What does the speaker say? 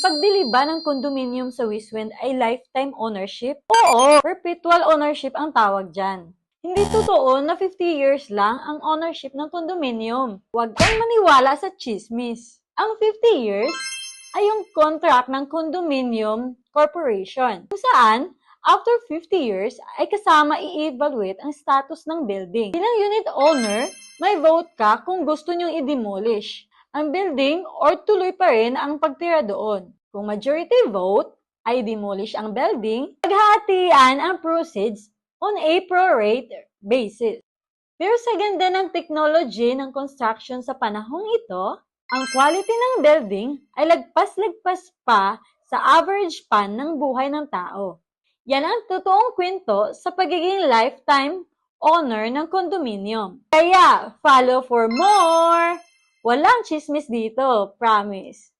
pagbili ba ng condominium sa Wiswind ay lifetime ownership? Oo, perpetual ownership ang tawag dyan. Hindi totoo na 50 years lang ang ownership ng condominium. Huwag kang maniwala sa chismis. Ang 50 years ay yung contract ng condominium corporation, kung saan after 50 years ay kasama i-evaluate ang status ng building. Bilang unit owner, may vote ka kung gusto nyong i-demolish ang building or tuloy pa rin ang pagtira doon. Kung majority vote, ay demolish ang building, paghahatian ang proceeds on a pro-rate basis. Pero sa ganda ng technology ng construction sa panahong ito, ang quality ng building ay lagpas-lagpas pa sa average span ng buhay ng tao. Yan ang totoong kwento sa pagiging lifetime owner ng condominium. Kaya, follow for more! Walang chismis dito, promise.